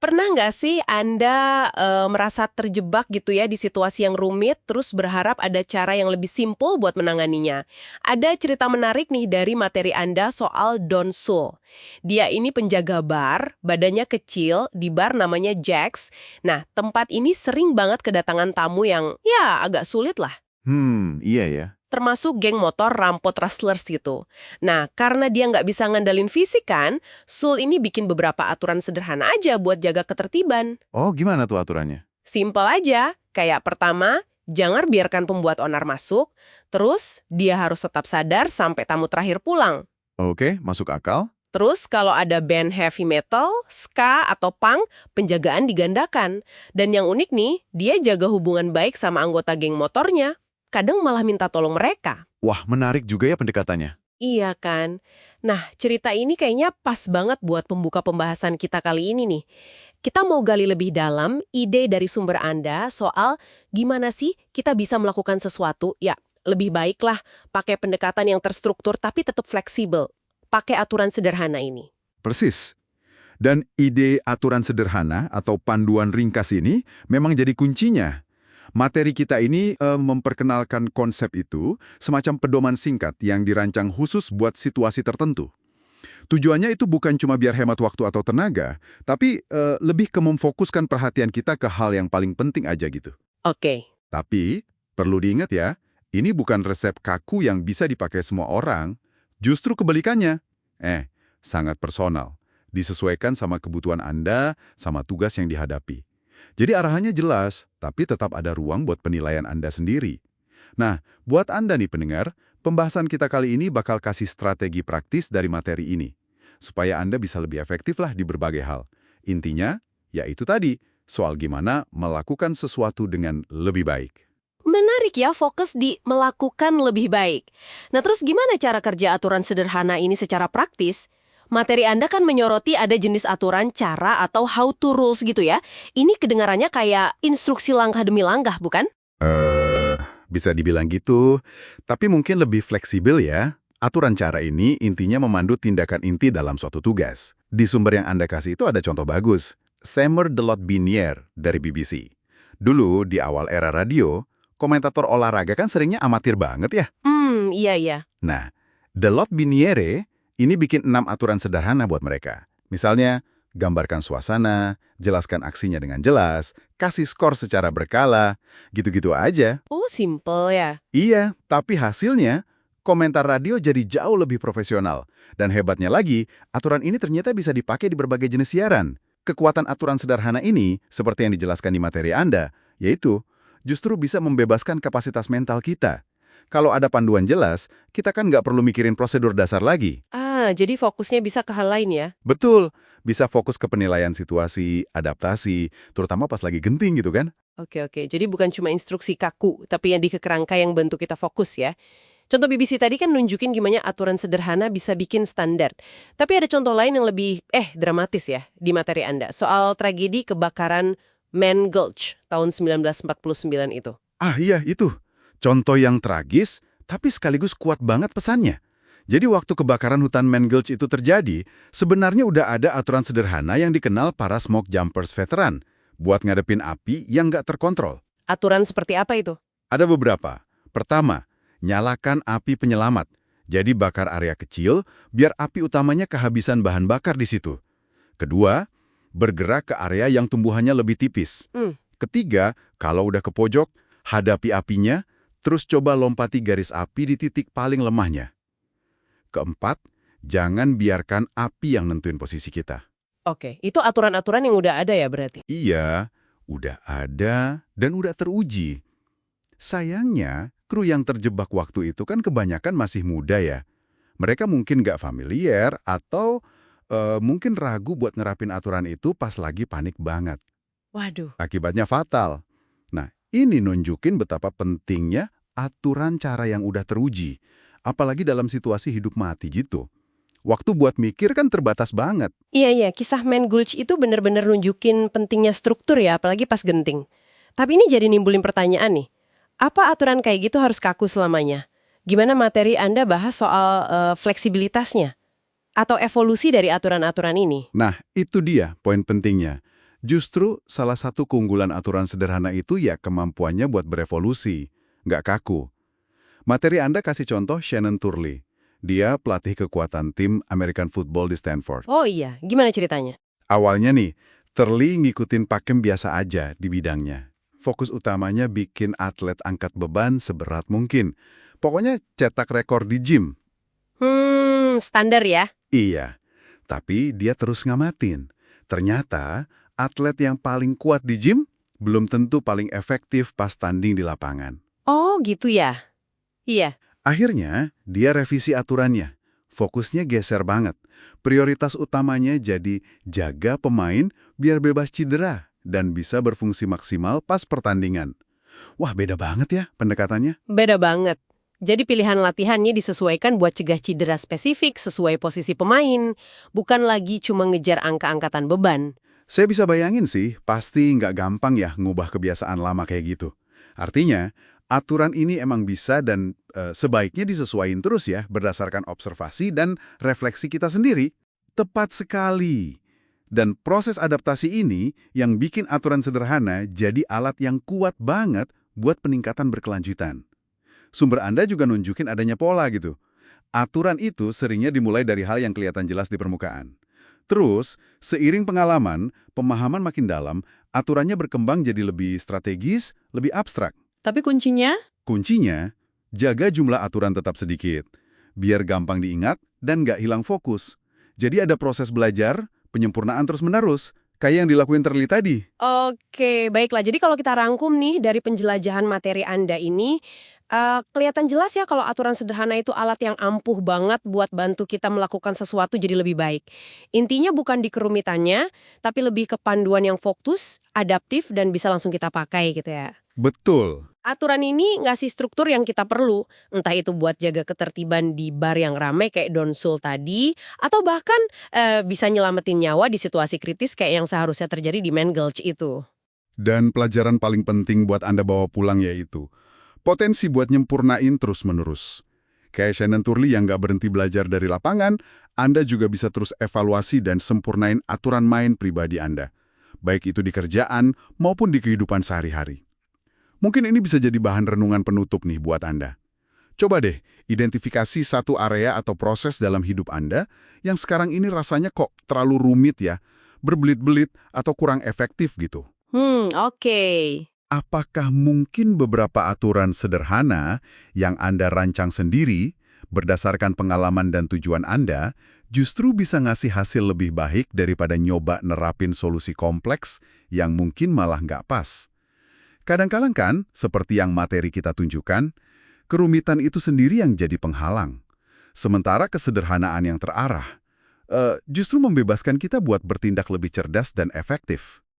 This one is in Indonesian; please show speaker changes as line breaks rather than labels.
Pernah nggak sih Anda merasa terjebak gitu ya di situasi yang rumit, terus berharap ada cara yang lebih simpel buat menanganinya? Ada cerita menarik nih dari materi Anda soal Don Sul. Dia ini penjaga bar, badannya kecil, di bar namanya Jax. Nah, tempat ini sering banget kedatangan tamu yang ya agak sulit lah.
Iya ya.
Termasuk geng motor rampot rustlers gitu. Nah, karena dia nggak bisa ngandalin fisik kan, Sul ini bikin beberapa aturan sederhana aja buat jaga ketertiban.
Oh, gimana tuh aturannya?
Simpel aja, kayak pertama, jangan biarkan pembuat onar masuk, terus dia harus tetap sadar sampai tamu terakhir pulang.
Oke, masuk akal.
Terus kalau ada band heavy metal, ska, atau punk, penjagaan digandakan. Dan yang unik nih, dia jaga hubungan baik sama anggota geng motornya. Kadang malah minta tolong mereka.
Wah, menarik juga ya pendekatannya.
Iya kan? Nah, cerita ini kayaknya pas banget buat pembuka pembahasan kita kali ini nih. Kita mau gali lebih dalam ide dari sumber Anda soal gimana sih kita bisa melakukan sesuatu, ya lebih baiklah pakai pendekatan yang terstruktur tapi tetap fleksibel. Pakai aturan sederhana ini.
Persis. Dan ide aturan sederhana atau panduan ringkas ini memang jadi kuncinya. Materi kita ini memperkenalkan konsep itu semacam pedoman singkat yang dirancang khusus buat situasi tertentu. Tujuannya itu bukan cuma biar hemat waktu atau tenaga, tapi lebih ke memfokuskan perhatian kita ke hal yang paling penting aja gitu.
Oke.
Tapi, perlu diingat ya, ini bukan resep kaku yang bisa dipakai semua orang. Justru kebalikannya. Sangat personal. Disesuaikan sama kebutuhan Anda, sama tugas yang dihadapi. Jadi arahannya jelas, tapi tetap ada ruang buat penilaian Anda sendiri. Nah, buat Anda nih pendengar, pembahasan kita kali ini bakal kasih strategi praktis dari materi ini. Supaya Anda bisa lebih efektif lah di berbagai hal. Intinya, yaitu tadi, soal gimana melakukan sesuatu dengan lebih baik.
Menarik ya, fokus di melakukan lebih baik. Nah, terus gimana cara kerja aturan sederhana ini secara praktis? Materi Anda kan menyoroti ada jenis aturan, cara, atau how to rules gitu ya. Ini kedengarannya kayak instruksi langkah demi langkah, bukan?
Bisa dibilang gitu, tapi mungkin lebih fleksibel ya. Aturan cara ini intinya memandu tindakan inti dalam suatu tugas. Di sumber yang Anda kasih itu ada contoh bagus. Seymour Delot Binier dari BBC. Dulu, di awal era radio, komentator olahraga kan seringnya amatir banget ya.
Iya, iya.
Nah, Delot Biniere ini bikin 6 aturan sederhana buat mereka. Misalnya, gambarkan suasana, jelaskan aksinya dengan jelas, kasih skor secara berkala, gitu-gitu aja.
Oh, simple ya.
Iya, tapi hasilnya, komentar radio jadi jauh lebih profesional. Dan hebatnya lagi, aturan ini ternyata bisa dipakai di berbagai jenis siaran. Kekuatan aturan sederhana ini, seperti yang dijelaskan di materi Anda, yaitu justru bisa membebaskan kapasitas mental kita. Kalau ada panduan jelas, kita kan nggak perlu mikirin prosedur dasar lagi.
Jadi fokusnya bisa ke hal lain ya?
Betul, bisa fokus ke penilaian situasi, adaptasi, terutama pas lagi genting gitu kan.
Oke, oke. Jadi bukan cuma instruksi kaku, tapi yang di kerangka yang bentuk kita fokus ya. Contoh BBC tadi kan nunjukin gimana aturan sederhana bisa bikin standar. Tapi ada contoh lain yang lebih, dramatis ya, di materi Anda. Soal tragedi kebakaran Man Gulch tahun 1949 itu.
Ah iya, itu. Contoh yang tragis, tapi sekaligus kuat banget pesannya. Jadi waktu kebakaran hutan Man Gulch itu terjadi, sebenarnya udah ada aturan sederhana yang dikenal para smoke jumpers veteran buat ngadepin api yang nggak terkontrol.
Aturan seperti apa itu?
Ada beberapa. Pertama, nyalakan api penyelamat. Jadi bakar area kecil, biar api utamanya kehabisan bahan bakar di situ. Kedua, bergerak ke area yang tumbuhannya lebih tipis. Ketiga, kalau udah ke pojok, hadapi apinya, terus coba lompati garis api di titik paling lemahnya. Keempat, jangan biarkan api yang nentuin posisi kita.
Oke, itu aturan-aturan yang udah ada ya berarti?
Iya, udah ada dan udah teruji. Sayangnya, kru yang terjebak waktu itu kan kebanyakan masih muda ya. Mereka mungkin nggak familiar atau mungkin ragu buat nerapin aturan itu pas lagi panik banget.
Waduh.
Akibatnya fatal. Nah, ini nunjukin betapa pentingnya aturan cara yang udah teruji. Apalagi dalam situasi hidup mati gitu. Waktu buat mikir kan terbatas banget.
Iya, iya. Kisah Man Gulch itu bener-bener nunjukin pentingnya struktur ya, apalagi pas genting. Tapi ini jadi nimbulin pertanyaan nih. Apa aturan kayak gitu harus kaku selamanya? Gimana materi Anda bahas soal fleksibilitasnya? Atau evolusi dari aturan-aturan ini?
Nah, itu dia poin pentingnya. Justru salah satu keunggulan aturan sederhana itu ya kemampuannya buat berevolusi, nggak kaku. Materi Anda kasih contoh Shannon Turley. Dia pelatih kekuatan tim American Football di Stanford.
Oh iya, gimana ceritanya?
Awalnya nih, Turley ngikutin pakem biasa aja di bidangnya. Fokus utamanya bikin atlet angkat beban seberat mungkin. Pokoknya cetak rekor di gym.
Standar ya?
Iya, tapi dia terus ngamatin. Ternyata atlet yang paling kuat di gym belum tentu paling efektif pas tanding di lapangan.
Oh gitu ya? Iya.
Akhirnya, dia revisi aturannya. Fokusnya geser banget. Prioritas utamanya jadi jaga pemain biar bebas cedera dan bisa berfungsi maksimal pas pertandingan. Wah, beda banget ya pendekatannya.
Beda banget. Jadi pilihan latihannya disesuaikan buat cegah cedera spesifik sesuai posisi pemain, bukan lagi cuma ngejar angka-angkatan beban.
Saya bisa bayangin sih, pasti nggak gampang ya ngubah kebiasaan lama kayak gitu. Artinya, aturan ini emang bisa dan sebaiknya disesuaikan terus ya berdasarkan observasi dan refleksi kita sendiri. Tepat sekali. Dan proses adaptasi ini yang bikin aturan sederhana jadi alat yang kuat banget buat peningkatan berkelanjutan. Sumber Anda juga nunjukin adanya pola gitu. Aturan itu seringnya dimulai dari hal yang kelihatan jelas di permukaan. Terus, seiring pengalaman, pemahaman makin dalam, aturannya berkembang jadi lebih strategis, lebih abstrak.
Tapi kuncinya?
Kuncinya, jaga jumlah aturan tetap sedikit, biar gampang diingat dan nggak hilang fokus. Jadi ada proses belajar, penyempurnaan terus-menerus, kayak yang dilakuin Turley tadi.
Oke, baiklah. Jadi kalau kita rangkum nih dari penjelajahan materi Anda ini, kelihatan jelas ya kalau aturan sederhana itu alat yang ampuh banget buat bantu kita melakukan sesuatu jadi lebih baik. Intinya bukan di kerumitannya, tapi lebih ke panduan yang fokus, adaptif, dan bisa langsung kita pakai gitu ya.
Betul.
Aturan ini ngasih struktur yang kita perlu, entah itu buat jaga ketertiban di bar yang ramai kayak Donsul tadi, atau bahkan bisa nyelamatin nyawa di situasi kritis kayak yang seharusnya terjadi di Man Gulch itu.
Dan pelajaran paling penting buat Anda bawa pulang yaitu potensi buat nyempurnain terus-menerus. Kayak Shannon Turley yang nggak berhenti belajar dari lapangan, Anda juga bisa terus evaluasi dan sempurnain aturan main pribadi Anda. Baik itu di kerjaan maupun di kehidupan sehari-hari. Mungkin ini bisa jadi bahan renungan penutup nih buat Anda. Coba deh, identifikasi satu area atau proses dalam hidup Anda yang sekarang ini rasanya kok terlalu rumit ya, berbelit-belit atau kurang efektif gitu.
Oke.
Apakah mungkin beberapa aturan sederhana yang Anda rancang sendiri, berdasarkan pengalaman dan tujuan Anda, justru bisa ngasih hasil lebih baik daripada nyoba nerapin solusi kompleks yang mungkin malah nggak pas? Kadang-kadang kan, seperti yang materi kita tunjukkan, kerumitan itu sendiri yang jadi penghalang. Sementara kesederhanaan yang terarah, justru membebaskan kita buat bertindak lebih cerdas dan efektif.